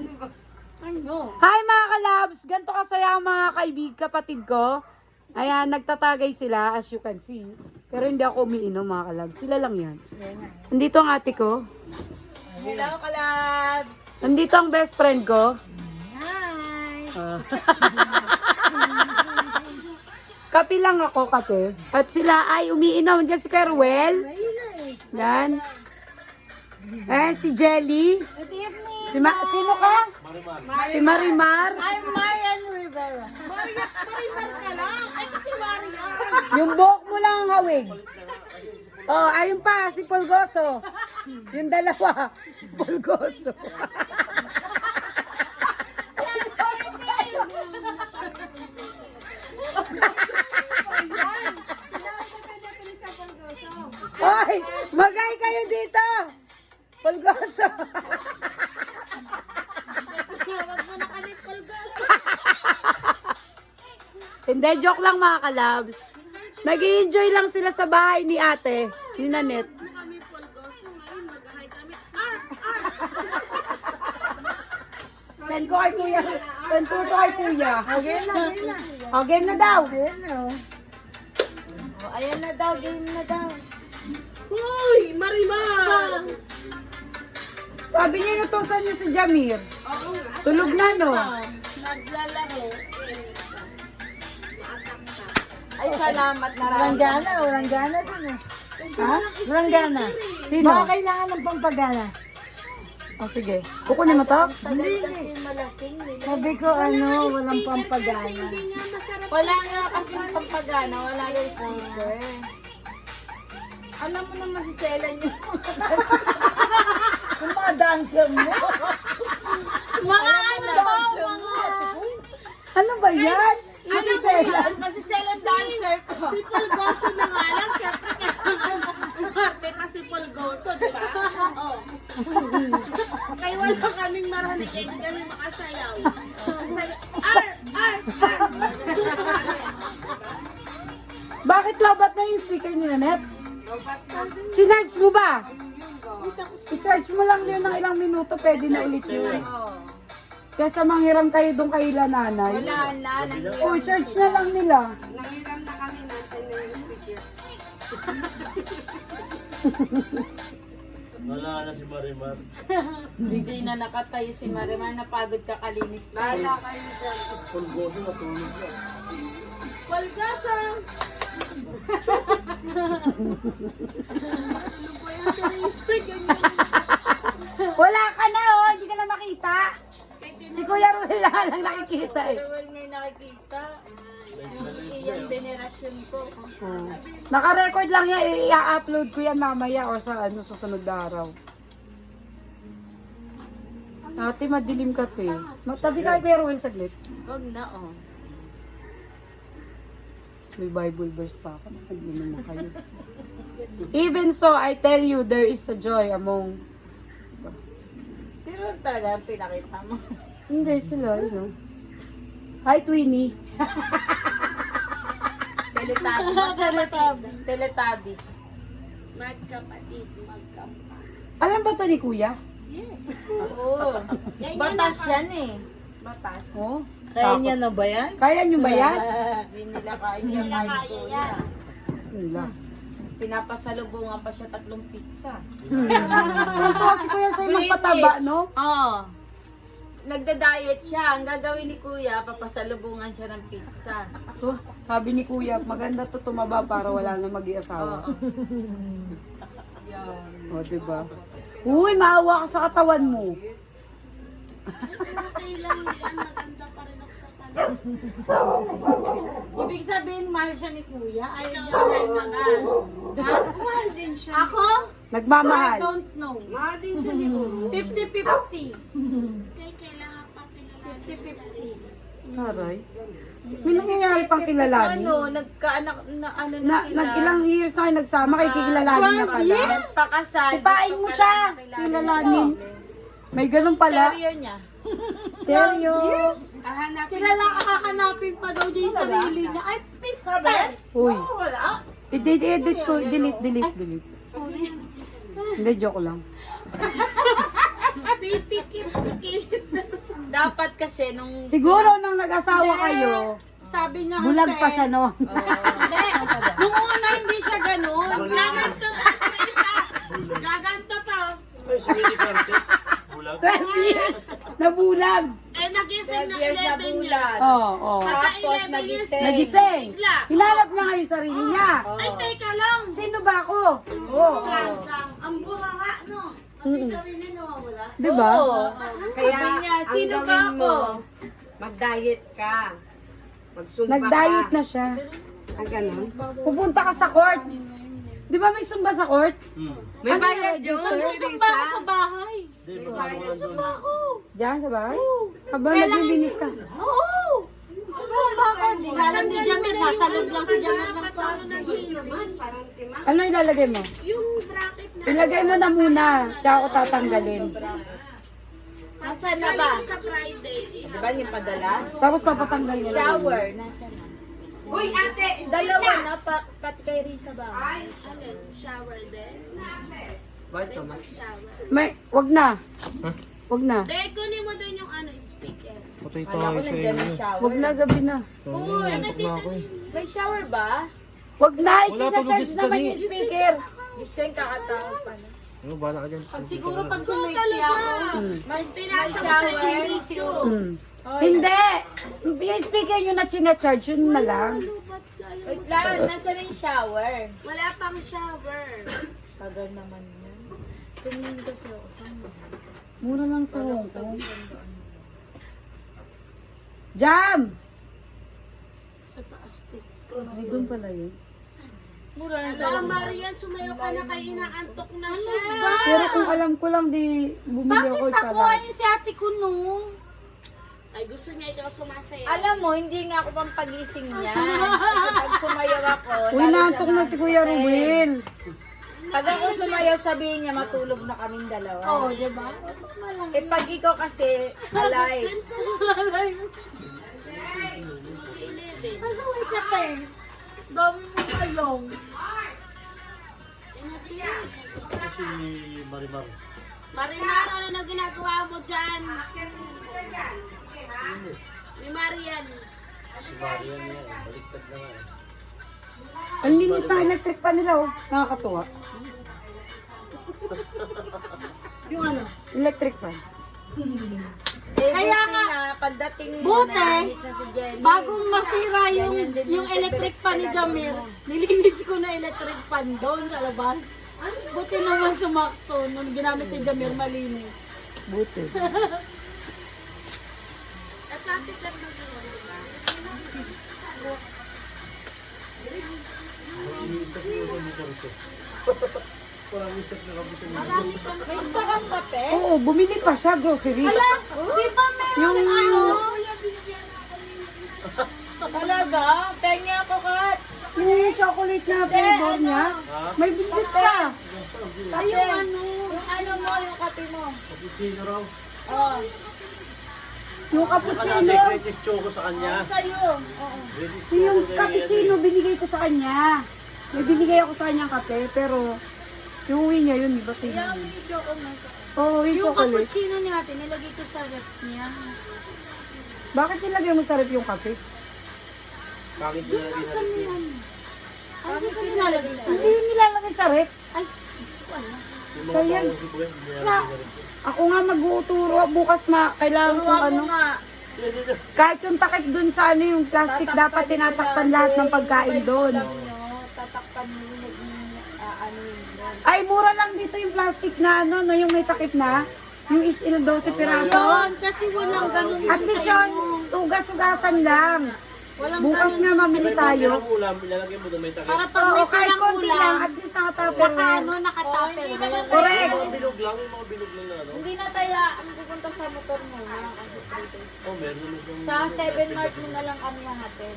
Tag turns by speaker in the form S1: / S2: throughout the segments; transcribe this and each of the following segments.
S1: Ano ba? Ano?
S2: Hi mga kalabs! Ganto kasaya ang mga kapatid ko. Ayan, nagtatagay sila as you can see. Pero hindi ako umiinom mga kalabs. Sila lang yan. Nandito ang ate ko.
S1: Hello, kalabs!
S2: Nandito ang best friend ko.
S1: Hi!
S2: Kapi lang ako, kape. At sila ay umiinom. Diyan si Kerwel. Yan. Eh, si Jelly.
S1: Good evening!
S2: Sino ka? Si Marimar.
S1: I'm Marian Rivera.
S3: Marimar ka lang. Ay, kasi Marian.
S2: Yung buhok mo lang ang hawig. Oh, ayun pa, si Polgoso. Yung dalawa, si Polgoso. Hoy, magay kayo dito. Polgoso.
S3: Huwag mo na kami Polgoso.
S2: Hindi, joke lang mga kalabs. Nag-i-enjoy lang sila sa bahay ni ate, ni Nanette.
S3: Kami Polgoso. Ngayon, mag-ahay kami. Ar!
S2: Send ko kay kuya. Send ko kay kuya.
S3: Game na, game na.
S2: O, game na daw.
S1: Oh, ayan na daw, game na daw.
S3: Uy, Marimar!
S2: Sabi niya inutusan niyo si Jamir. Tulog na, no?
S1: Naglalaro. Ay, salamat na
S4: Walang gana, walang gana sana.
S2: Ha?
S4: Walang gana.
S2: Sino?
S4: Baka kailangan ng pampagana.
S2: O, sige. Kukunin mo to?
S1: Hindi, kasi malasing.
S4: Sabi ko walang pampagana.
S1: Wala nga kasi pampagana, wala yung speaker. Alam mo naman si Sela niyo.
S4: Kung mga dancer mo.
S1: Mga ano ba? Mga...
S2: Ano ba yan?
S1: Ano ba yan? Kasi Sela dancer ko.
S3: Si Polgoso na nga lang. Siyempre, Marte kasi Polgoso, di ba? Oo. Kaya wala kaming marinig. Hindi kami makasayaw. Ar! Ar! Ar!
S2: Bakit lobat na yung speaker ni Nanette? Sinarge mo ba? I-charge mo lang yun ng ilang minuto, pwede na ulit yun.
S1: Oo.
S2: Kesa manghiram kayo doon kay nanay.
S1: Wala na.
S2: O, charge na lang nila.
S3: Nangiram na kami natin na yung speaker.
S5: Wala na si Marimar.
S1: Hindi na nakatayo si Marimar. Napagod ka kalinis na.
S5: Pulgoso matulog na.
S3: Polgoso!
S2: Wala ka na, oh. Hindi ka na makita. Si Kuya Ruel lang nakikita eh.
S1: Pero ngayon nakikita. Yung venerasyon ko.
S2: Oh. Naka-record lang yan. I-upload ko yan mamaya or sa susunod na araw. Ate, madilim ka te. Magtabi ka kay Kuya Ruel saglit.
S1: Huwag na, oh.
S2: May Bible verse pa ako. Sabihin na kayo. Even so, I tell you, there is a joy among...
S1: Sino talaga ang pinakita mo?
S2: Hindi sila, you know. Hi, Twinnie.
S1: Teletubbies.
S3: Magkapatid, magkampan.
S2: Alam ba ito ni Kuya?
S3: Yes.
S1: Oo. Batas yan eh. Batas.
S2: Oh.
S4: Kaya niya na ba yan?
S2: Kaya nyo ba yan?
S1: Hindi nila kaya niya kahit kuya.
S2: Wala.
S1: Pinapasalubungan pa siya 3 pizza.
S2: Ito kasi Kuya sa'yo magpataba, no?
S1: Oo. Nagda-diet siya. Ang gagawin ni kuya, papasalubungan siya ng pizza.
S2: To, sabi ni Kuya, maganda to tumaba para wala na mag-iasawa.
S1: Oo. Yan.
S2: O, diba? Uy, maawa ka sa katawan mo.
S3: Okay lang yan, maganda pa rin ako sa paligid.
S4: Ibig sabihin, mahal siya ni Kuya. Ayaw niya
S3: Ikaw
S4: kayo
S3: ay mahal.
S4: Ha? Mahal din siya. Ako? I
S2: Nagmamahal.
S4: don't know.
S3: Mahal din siya ni Uro.
S4: 50-50.
S3: Kaya kailangan pa pinalala sa sarili.
S2: Taray. May nangyayari pang kilalanin.
S1: Ano, nagkaanak na ano na,
S2: Na,
S1: sila.
S2: nag-ilang years na kayo nagsama, kay kikilalanin na pala.
S1: Nagpakasal.
S2: Sipain mo siya. Kilalanin. May ganun pala.
S1: Seryo niya.
S2: Seryo.
S4: Kilala hahanapin pa daw niya yung sarili niya. Ay, piste!
S2: Uy.
S4: Wala.
S2: I-edit ko. Delete. Hindi, joke lang.
S3: Pipikit-pikit.
S1: Dapat kasi nung...
S2: Siguro nung nag-asawa kayo,
S3: Sabi niya
S2: bulag pa siya noon.
S1: Hindi. Nung una, hindi siya ganun.
S3: Gaganto pa sa isa. Gaganto pa.
S5: Ay, sige, Karte. Bulag.
S2: 12 years na bulag.
S3: Eh, nagising
S1: 12
S3: na
S1: years na
S3: 11 years.
S1: bulag.
S2: Oo.
S1: Tapos
S3: 11 years
S1: nagising.
S2: Nagising.
S3: Bigla.
S2: Hinanap niya nga yung sarili niya.
S3: Ay, teka lang.
S2: Sino ba ako? Oo.
S4: Ang burara, no? Pati sarili nawawala.
S2: Di ba?
S1: Oo.
S6: Kaya
S1: Sabi niya,
S6: ang
S1: sino ba
S6: gawin
S1: ako?
S6: mo, mag-diet ka. Magsumba
S2: Nag-diet
S6: ka.
S2: na siya.
S6: Ah, ganun.
S2: Pupunta ka sa court. Di ba may sumba sa court?
S6: May
S2: Ano
S6: bayad
S2: yung
S6: yun,
S2: register?
S6: Teresa.
S4: bahay.
S5: Hindi, magkakaroon doon.
S2: Diyan sa bahay? Habang naglilinis ka.
S3: Alam ni Jamir, nasa loob lang si Jamir ng paro na
S2: Ano ilalagay mo?
S3: Yung bracket na.
S2: Ilagay mo na muna. Tsaka ako tatanggalin.
S1: Nasaan na ba?
S3: Sa Friday.
S1: Di ba yung padala?
S2: Tapos papatanggal niya lang.
S1: Shower. Nasaan na?
S6: Uy, ate,
S1: Dalawa na, pati kay Risa ba?
S3: Alin? Shower din?
S5: Bakit naman?
S3: Shower.
S2: May, wag na. Wag na.
S3: Dahil kunin mo doon yung ano, speaker.
S5: Patay
S1: Kala ko nandiyan ang shower.
S2: Wag na, gabi na.
S1: Uy, may shower ba?
S2: Wag na,
S5: Wala,
S2: i-charge
S5: tulog
S2: naman
S5: ka
S2: yung speaker.
S1: Gusto yung kakatawag pa na.
S5: Ano, bala ka dyan.
S4: Siguro pag
S3: Ikaw
S4: sumiksi
S3: talaga.
S4: ako.
S1: May
S3: Pinasa ko
S1: shower.
S3: sa video.
S2: Hindi. Yung speaker yun na charge yun na lang.
S1: Wait lang, nasa na yung shower?
S3: Wala pang shower.
S1: Tagal naman yan. Tingin kasi ako. Saan ba?
S2: Mura lang sa Hong Kong. Jam!
S4: Sa taas ko.
S2: Ay, doon pala yun.
S1: Mura lang sa
S3: Sa Marian, sumayo ka na kay inaantok na siya.
S2: Pero kung alam ko lang, di bumili ako
S4: Bakit
S2: sa
S4: nakuha niya si ate ko no?
S3: Ay, gusto niya ikaw sumasaya.
S1: Alam mo, hindi nga ako pampagising niya. Kasi pag sumayaw ako,
S2: Uy,
S1: lalo
S2: naantok
S1: siya
S2: na si Kuya
S1: maantok.
S2: Ruel.
S1: Pag ako sumayaw, sabihin niya, matulog na kaming dalawa.
S4: Oo, di ba?
S1: Eh, pag ikaw kasi, alive.
S4: Ano may kate? Dami mo kalong.
S5: Si Marimar.
S3: Marimar, ano na ginagawa mo dyan? Ni Marian.
S5: Si Marian niya. Baliktad na nga.
S2: Ang linis ng electric pa nila, oh. Nakakatuwa.
S4: Yung ano?
S2: Electric fan.
S1: Eh,
S4: Kaya
S1: buti
S4: nga,
S1: na, pagdating mo,
S4: buti,
S1: naalis na si Jelly.
S4: Bagong masira
S1: Ganyan din
S4: yung electric pan ni Jamir, nilinis ko na electric pan doon sa labas. Buti naman sumakto nung ginamit ni Jamir malinis.
S2: Buti.
S3: At ate ka na ginawa, diba?
S5: Iisip ko yung dito rito. Parang isip na kami sa
S1: May stock ang kape?
S2: Oo, bumili pa siya, grocery.
S4: Di ba meron ano?
S1: Talaga? Pengi ako, Kat.
S2: Yung chocolate na flavor niya, may binibit siya.
S1: Ay, yung ano? Yung ano mo, yung kape mo.
S5: Cappuccino raw.
S1: Oh,
S2: Yung
S5: Baka nasa
S2: cappuccino.
S5: greatest choco sa kanya.
S1: sa'yo. Oo.
S5: Greatest
S2: Yung
S5: choco kay
S2: cappuccino, binigay ko sa kanya. May binigay ako sa kanyang kape, pero yung uwi niya yun, di ba?
S1: Iyaw mo yung choco mo.
S2: Oo, yung
S4: Yung
S2: chocolate.
S4: cappuccino ni ate, nilagay ko sa rep niya.
S2: Bakit nilagay mo sa rep yung kape?
S5: Bakit niya rin
S4: Ano ko nilalagay sa
S2: Hindi yun nilalagay sa rep.
S4: Ay,
S5: yung mga
S2: Kaya-
S5: bawang si Gwen, hindi niya rin.
S2: Ako nga mag-uuturo, bukas kailangan kong
S1: Turuan
S2: ano.
S1: mo nga.
S2: Kahit yung takip dun sa ano, yung plastic, dapat tinatakpan lahat ng pagkain doon.
S1: Alam nyo, tatakpan mo yung ano yun.
S2: Ay, mura lang dito yung plastic na ano, no, yung may takip na. Yung is 12 piraso.
S4: yun, kasi walang ganun
S2: At least yun, tugas-tugasan lang.
S4: Walang
S2: Bukas nga mamili tayo.
S5: Yung ulam, ilalagay mo doon may takip.
S4: Para pag
S2: Oo,
S4: may
S2: kahit
S4: parang
S2: konti lang,
S4: ulam,
S2: at least nakatapper
S4: naka
S2: na.
S4: ano, nakatapper.
S1: hindi naman
S2: Correct.
S5: Yung mga bilog lang, yung mga bilog lang na ano.
S1: Hindi na tayo ang pupunta sa motor mo na kasi 3 days.
S5: Oh, meron naman yung...
S1: Sa 7 Mart mo na lang kami hahatid.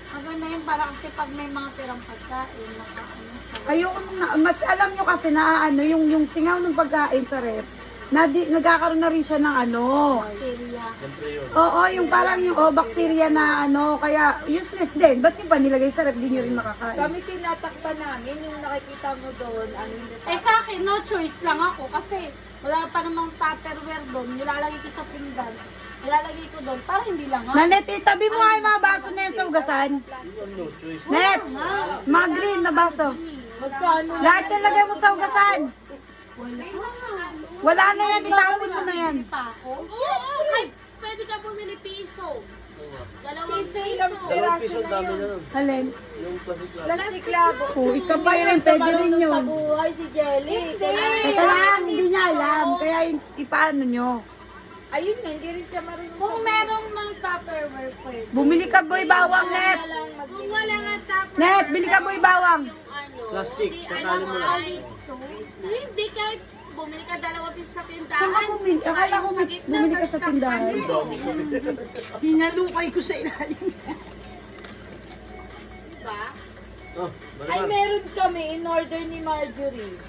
S4: Maganda yun para kasi pag may mga pirang pagkain, maka ano sa
S2: Ayoko na, mas alam nyo kasi na ano, yung singaw ng pagkain sa rep, nagkakaroon na rin siya ng ano.
S5: Siyempre yun.
S2: Oo, yung parang yung bacteria na ano, kaya useless din. Ba't yung pa nilagay sa ref, di nyo rin makakain?
S1: Kami tinatakpan namin, yung nakikita mo doon, ano yung
S4: Eh sa akin, no choice lang ako kasi wala pa namang Tupperware doon. Nilalagay ko sa pinggan. Nilalagay ko doon para hindi lang.
S2: Nanet, itabi mo nga yung mga baso na yan sa ugasan.
S5: Yung no choice.
S2: Net, mga green na baso.
S1: magkano
S2: Lahat yan lagay mo sa ugasan. Wala na yan, itapon mo na yan.
S3: Oo, kahit pwede ka bumili piso. Dalawang piso.
S5: Dalawang piso ang dami na nun.
S2: Alin?
S5: Yung plastic lang.
S1: plastic labo.
S2: Oh, isang pa yun, pwede rin
S1: Sa
S2: yun.
S1: buhay si Jelly.
S2: Teka lang, hindi niya alam. Kaya ipaano nyo.
S1: Ayun nga, hindi rin siya marunong.
S4: Kung merong ng Tupperware pwede.
S2: Bumili ka boy bawang, Net.
S3: Kung wala nga Tupperware.
S2: Net, bili ka boy bawang.
S3: Ano,
S5: Plastic,
S3: hindi
S5: tatalo mo lang.
S3: ay, hindi kahit bumili ka 2 piso sa tindahan.
S2: Saan ka bumili? Akala ko
S3: Sa gitna,
S2: bumili ka
S3: tas
S2: sa tindahan.
S3: takpan mo.
S4: Hinalukay ko sa ilalim.
S3: Diba?
S5: Oh,
S1: Ay, meron kami in order ni Marjorie.